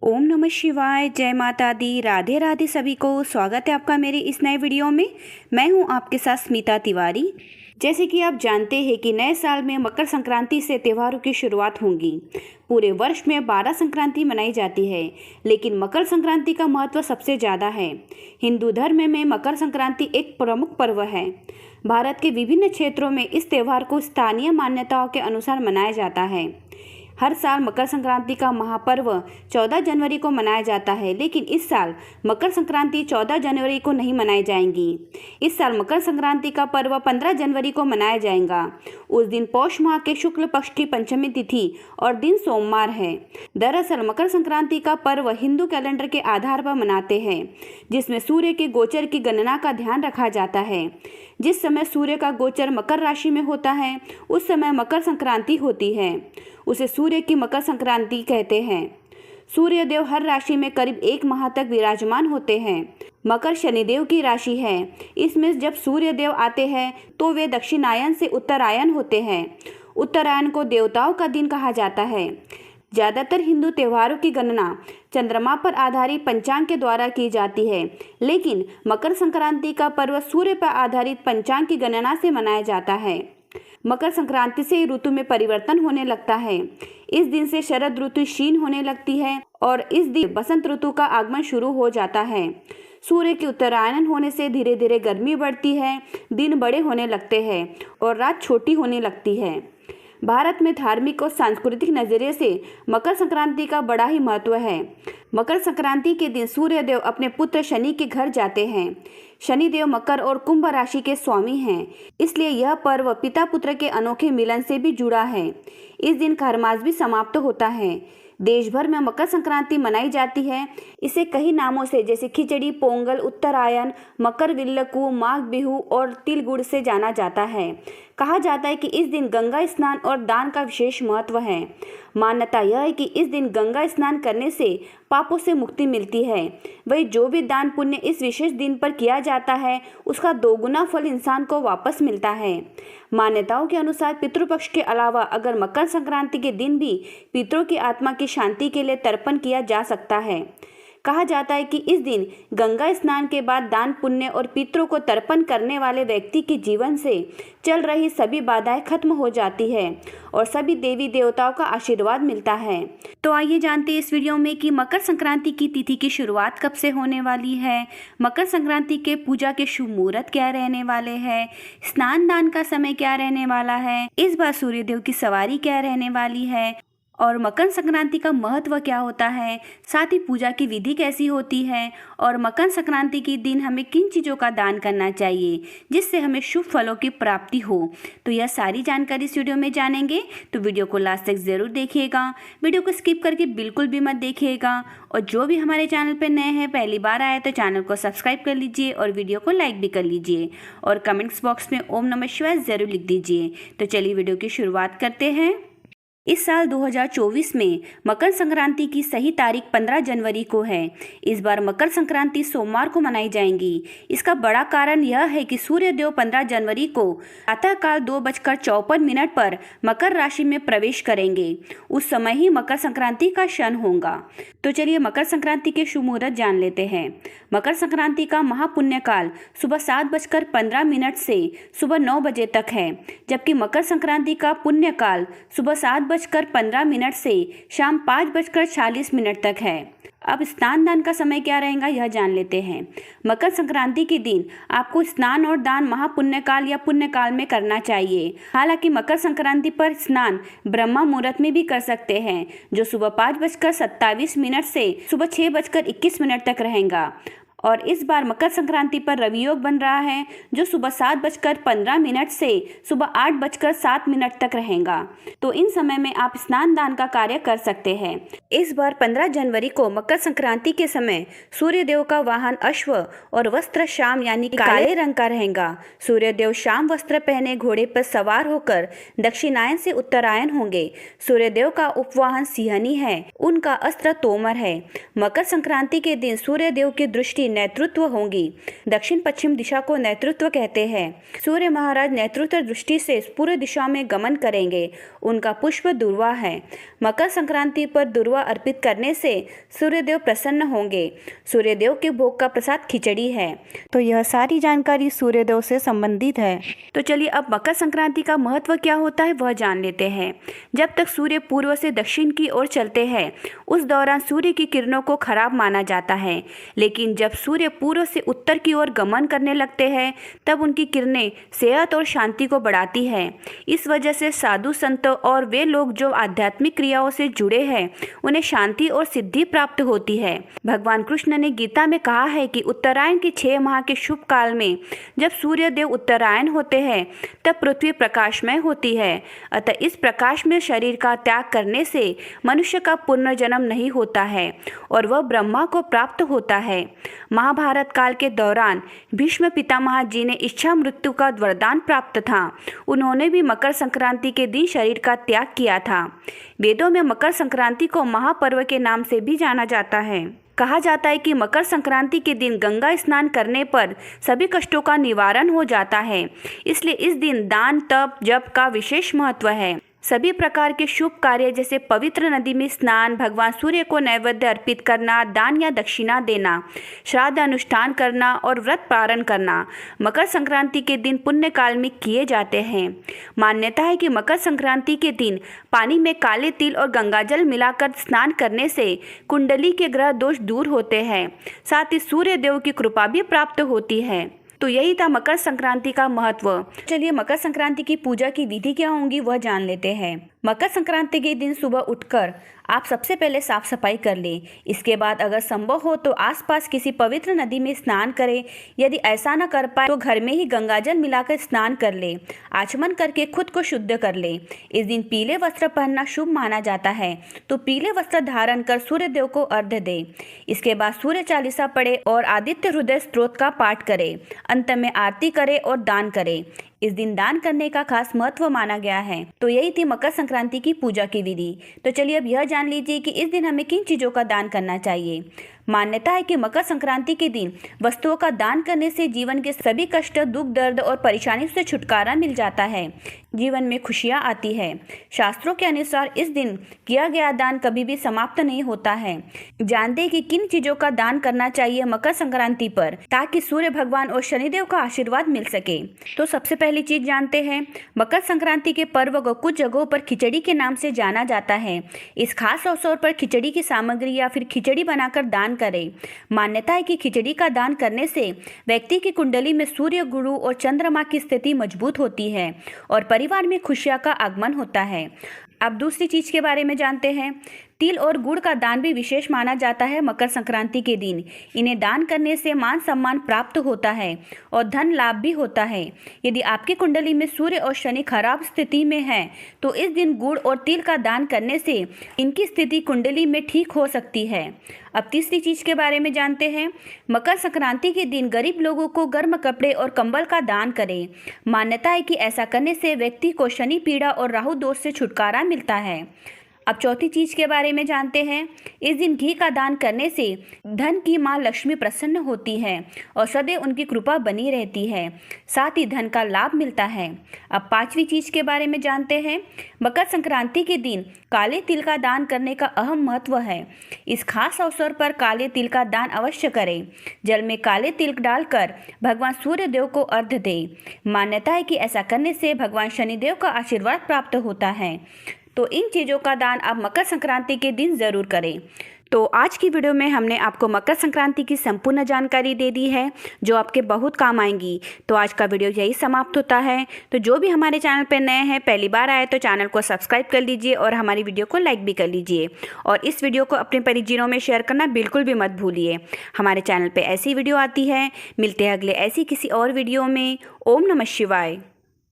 ओम नमः शिवाय, जय माता दी, राधे राधे सभी को। स्वागत है आपका मेरे इस नए वीडियो में। मैं हूं आपके साथ स्मिता तिवारी। जैसे कि आप जानते हैं कि नए साल में मकर संक्रांति से त्योहारों की शुरुआत होगी। पूरे वर्ष में 12 संक्रांति मनाई जाती है, लेकिन मकर संक्रांति का महत्व सबसे ज़्यादा है। हिंदू धर्म में मकर संक्रांति एक प्रमुख पर्व है। भारत के विभिन्न क्षेत्रों में इस त्यौहार को स्थानीय मान्यताओं के अनुसार मनाया जाता है। हर साल मकर संक्रांति का महापर्व 14 जनवरी को मनाया जाता है, लेकिन इस साल मकर संक्रांति 14 जनवरी को नहीं मनाई जाएंगी। इस साल मकर संक्रांति का पर्व 15 जनवरी को मनाया जाएगा। उस दिन पौष माह के शुक्ल पक्ष की पंचमी तिथि और दिन सोमवार है। दरअसल मकर संक्रांति का पर्व हिंदू कैलेंडर के आधार पर मनाते हैं, जिसमें सूर्य के गोचर की गणना का ध्यान रखा जाता है। जिस समय सूर्य का गोचर मकर राशि में होता है, उस समय मकर संक्रांति होती है। उसे सूर्य की मकर संक्रांति कहते हैं। सूर्य देव हर राशि में करीब 1 माह तक विराजमान होते हैं। मकर शनिदेव की राशि है। इसमें जब सूर्य देव आते हैं तो वे दक्षिणायन से उत्तरायण होते हैं। उत्तरायण को देवताओं का दिन कहा जाता है। ज़्यादातर हिंदू त्योहारों की गणना चंद्रमा पर आधारित पंचांग के द्वारा की जाती है, लेकिन मकर संक्रांति का पर्व सूर्य पर आधारित पंचांग की गणना से मनाया जाता है। मकर संक्रांति से ऋतु में परिवर्तन होने लगता है। इस दिन से शरद ऋतु क्षीण होने लगती है और इस दिन बसंत ऋतु का आगमन शुरू हो जाता है। सूर्य के उत्तरायण होने से धीरे धीरे गर्मी बढ़ती है, दिन बड़े होने लगते हैं और रात छोटी होने लगती है। भारत में धार्मिक और सांस्कृतिक नजरिए से मकर संक्रांति का बड़ा ही महत्व है। मकर संक्रांति के दिन सूर्य देव अपने पुत्र शनि के घर जाते हैं। शनि देव मकर और कुंभ राशि के स्वामी हैं, इसलिए यह पर्व पिता पुत्र के अनोखे मिलन से भी जुड़ा है। इस दिन खरमास भी समाप्त होता है। देश भर में मकर संक्रांति मनाई जाती है। इसे कई नामों से जैसे खिचड़ी, पोंगल, उत्तरायण, मकर विल्लकू, माघ बिहू और तिल गुड़ से जाना जाता है। कहा जाता है कि इस दिन गंगा स्नान और दान का विशेष महत्व है। मान्यता यह है कि इस दिन गंगा स्नान करने से पापों से मुक्ति मिलती है। वही जो भी दान पुण्य इस विशेष दिन पर किया जाता है, उसका 2 गुना फल इंसान को वापस मिलता है। मान्यताओं के अनुसार पितृपक्ष के अलावा अगर मकर संक्रांति के दिन भी पितरों की आत्मा की शांति के लिए तर्पण किया जा सकता है। कहा जाता है कि इस दिन गंगा स्नान के बाद दान पुण्य और पितरों को तर्पण करने वाले व्यक्ति के जीवन से चल रही सभी बाधाएं खत्म हो जाती है और सभी देवी देवताओं का आशीर्वाद मिलता है। तो आइए जानते हैं इस वीडियो में कि मकर संक्रांति की तिथि की शुरुआत कब से होने वाली है, मकर संक्रांति के पूजा के शुभ मुहूर्त क्या रहने वाले हैं, स्नान दान का समय क्या रहने वाला है, इस बार सूर्यदेव की सवारी क्या रहने वाली है और मकर संक्रांति का महत्व क्या होता है, साथ ही पूजा की विधि कैसी होती है और मकर संक्रांति के दिन हमें किन चीज़ों का दान करना चाहिए जिससे हमें शुभ फलों की प्राप्ति हो। तो यह सारी जानकारी इस वीडियो में जानेंगे, तो वीडियो को लास्ट तक ज़रूर देखिएगा। वीडियो को स्किप करके बिल्कुल भी मत देखिएगा और जो भी हमारे चैनल पर नए हैं, पहली बार आए तो चैनल को सब्सक्राइब कर लीजिए और वीडियो को लाइक भी कर लीजिए और कमेंट्स बॉक्स में ओम नमः शिवाय ज़रूर लिख दीजिए। तो चलिए वीडियो की शुरुआत करते हैं। इस साल 2024 में मकर संक्रांति की सही तारीख 15 जनवरी को है। इस बार मकर संक्रांति सोमवार को मनाई जाएंगी। इसका बड़ा कारण यह है कि सूर्य देव 15 जनवरी को प्रातःकाल 2:54 पर मकर राशि में प्रवेश करेंगे। उस समय ही मकर संक्रांति का क्षण होगा। तो चलिए मकर संक्रांति के शुभ मुहूर्त जान लेते हैं। मकर संक्रांति का महापुण्य काल सुबह 7:15 से सुबह 9 बजे तक है, जबकि मकर संक्रांति का पुण्य काल सुबह 7:15 से शाम 5:40 तक है। अब स्नान दान का समय क्या रहेगा यह जान लेते हैं। मकर संक्रांति के दिन आपको स्नान और दान महापुण्य काल या पुण्य काल में करना चाहिए। हालांकि मकर संक्रांति पर स्नान ब्रह्मा मुहूर्त में भी कर सकते हैं, जो सुबह 5:27 से सुबह 6:21 तक रहेगा। और इस बार मकर संक्रांति पर रवि योग बन रहा है, जो सुबह 7:15 से सुबह 8:07 तक रहेगा। तो इन समय में आप स्नान दान का कार्य कर सकते हैं। इस बार 15 जनवरी को मकर संक्रांति के समय सूर्यदेव का वाहन अश्व और वस्त्र श्याम यानी काले रंग का रहेगा। सूर्यदेव श्याम वस्त्र पहने घोड़े पर सवार होकर दक्षिणायन से उत्तरायण होंगे। सूर्यदेव का उपवाहन सिंहनी है, उनका अस्त्र तोमर है। मकर संक्रांति के दिन सूर्यदेव की दृष्टि की नेतृत्व होंगी। दक्षिण पश्चिम दिशा को नेतृत्व कहते हैं। सूर्य महाराज नेतृत्व दृष्टि से पूर्व दिशा में गमन करेंगे। उनका पुष्प दुर्वा है। मकर संक्रांति पर दुर्वा अर्पित करने से सूर्यदेव प्रसन्न होंगे। सूर्यदेव के भोग का प्रसाद खिचड़ी है। तो यह सारी जानकारी सूर्यदेव से संबंधित है। तो चलिए अब मकर संक्रांति का महत्व क्या होता है वह जान लेते हैं। जब तक सूर्य पूर्व से दक्षिण की ओर चलते हैं उस दौरान सूर्य की किरणों को खराब माना जाता है, लेकिन जब सूर्य पूर्व से उत्तर की ओर गमन करने लगते हैं तब उनकी किरणें सेहत और शांति को बढ़ाती है। इस वजह से साधु संत और वे लोग जो आध्यात्मिक क्रियाओं से जुड़े हैं उन्हें शांति और सिद्धि प्राप्त होती है। भगवान कृष्ण ने गीता में कहा है कि उत्तरायण के 6 माह के शुभ काल में जब सूर्य देव उत्तरायण होते हैं तब पृथ्वी प्रकाशमय होती है। अतः इस प्रकाश में शरीर का त्याग करने से मनुष्य का पुनर्जन्म नहीं होता है और वह ब्रह्मा को प्राप्त होता है। महाभारत काल के दौरान भीष्म पितामह जी ने इच्छा मृत्यु का वरदान प्राप्त था। उन्होंने भी मकर संक्रांति के दिन शरीर का त्याग किया था। वेदों में मकर संक्रांति को महापर्व के नाम से भी जाना जाता है। कहा जाता है कि मकर संक्रांति के दिन गंगा स्नान करने पर सभी कष्टों का निवारण हो जाता है। इसलिए इस दिन दान, तप, जप का विशेष महत्व है। सभी प्रकार के शुभ कार्य जैसे पवित्र नदी में स्नान, भगवान सूर्य को नैवेद्य अर्पित करना, दान या दक्षिणा देना, श्राद्ध अनुष्ठान करना और व्रत पारण करना मकर संक्रांति के दिन पुण्य काल में किए जाते हैं। मान्यता है कि मकर संक्रांति के दिन पानी में काले तिल और गंगाजल मिलाकर स्नान करने से कुंडली के ग्रह दोष दूर होते हैं। साथ ही सूर्य देव की कृपा भी प्राप्त होती है। तो यही था मकर संक्रांति का महत्व। चलिए मकर संक्रांति की पूजा की विधि क्या होंगी वह जान लेते हैं। मकर संक्रांति के दिन सुबह उठकर आप सबसे पहले साफ सफाई कर लें। इसके बाद अगर संभव हो तो आसपास किसी पवित्र नदी में स्नान करें। यदि ऐसा न कर पाए तो घर में ही गंगाजल मिलाकर स्नान कर लें। आचमन करके खुद को शुद्ध कर लें। इस दिन पीले वस्त्र पहनना शुभ माना जाता है, तो पीले वस्त्र धारण कर सूर्य देव को अर्घ्य दें। इसके बाद सूर्य चालीसा पढ़े और आदित्य हृदय स्तोत्र का पाठ करें। अंत में आरती करें और दान करें। इस दिन दान करने का खास महत्व माना गया है। तो यही थी मकर संक्रांति की पूजा की विधि। तो चलिए अब यह जान लीजिए कि इस दिन हमें किन चीज़ों का दान करना चाहिए। मान्यता है कि मकर संक्रांति के दिन वस्तुओं का दान करने से जीवन के सभी कष्ट, दुख, दर्द और परेशानी से छुटकारा मिल जाता है। जीवन में खुशियां आती है। शास्त्रों के अनुसार इस दिन किया गया दान कभी भी समाप्त नहीं होता है। जानते हैं कि किन चीज़ों का दान करना चाहिए मकर संक्रांति पर ताकि सूर्य भगवान और शनिदेव का आशीर्वाद मिल सके। तो सबसे पहली चीज जानते हैं, मकर संक्रांति के पर्व को कुछ जगहों पर खिचड़ी के नाम से जाना जाता है। इस खास अवसर पर खिचड़ी की सामग्री या फिर खिचड़ी बनाकर दान करें। मान्यता है कि खिचड़ी का दान करने से व्यक्ति की कुंडली में सूर्य, गुरु और चंद्रमा की स्थिति मजबूत होती है और परिवार में खुशियां का आगमन होता है। अब दूसरी चीज के बारे में जानते हैं। तिल और गुड़ का दान भी विशेष माना जाता है मकर संक्रांति के दिन। इन्हें दान करने से मान सम्मान प्राप्त होता है और धन लाभ भी होता है। यदि आपकी कुंडली में सूर्य और शनि खराब स्थिति में है तो इस दिन गुड़ और तिल का दान करने से इनकी स्थिति कुंडली में ठीक हो सकती है। अब तीसरी चीज के बारे में जानते हैं। मकर संक्रांति के दिन गरीब लोगों को गर्म कपड़े और कंबल का दान करें। मान्यता है कि ऐसा करने से व्यक्ति को शनि पीड़ा और राहु दोष से छुटकारा मिलता है। अब चौथी चीज के बारे में जानते हैं। इस दिन घी का दान करने से धन की मां लक्ष्मी प्रसन्न होती है और सदैव उनकी कृपा बनी रहती है। साथ ही धन का लाभ मिलता है। अब पांचवी चीज के बारे में जानते हैं। मकर संक्रांति के दिन काले तिल का दान करने का अहम महत्व है। इस खास अवसर पर काले तिल का दान अवश्य करें। जल में काले तिल डालकर भगवान सूर्य देव को अर्घ्य दें। मान्यता है कि ऐसा करने से भगवान शनिदेव का आशीर्वाद प्राप्त होता है। तो इन चीज़ों का दान आप मकर संक्रांति के दिन ज़रूर करें। तो आज की वीडियो में हमने आपको मकर संक्रांति की संपूर्ण जानकारी दे दी है जो आपके बहुत काम आएंगी। तो आज का वीडियो यही समाप्त होता है। तो जो भी हमारे चैनल पर नए हैं, पहली बार आए तो चैनल को सब्सक्राइब कर लीजिए और हमारी वीडियो को लाइक भी कर लीजिए और इस वीडियो को अपने परिजनों में शेयर करना बिल्कुल भी मत भूलिए। हमारे चैनल पर ऐसी वीडियो आती है। मिलते हैं अगले ऐसी किसी और वीडियो में। ओम नमः शिवाय।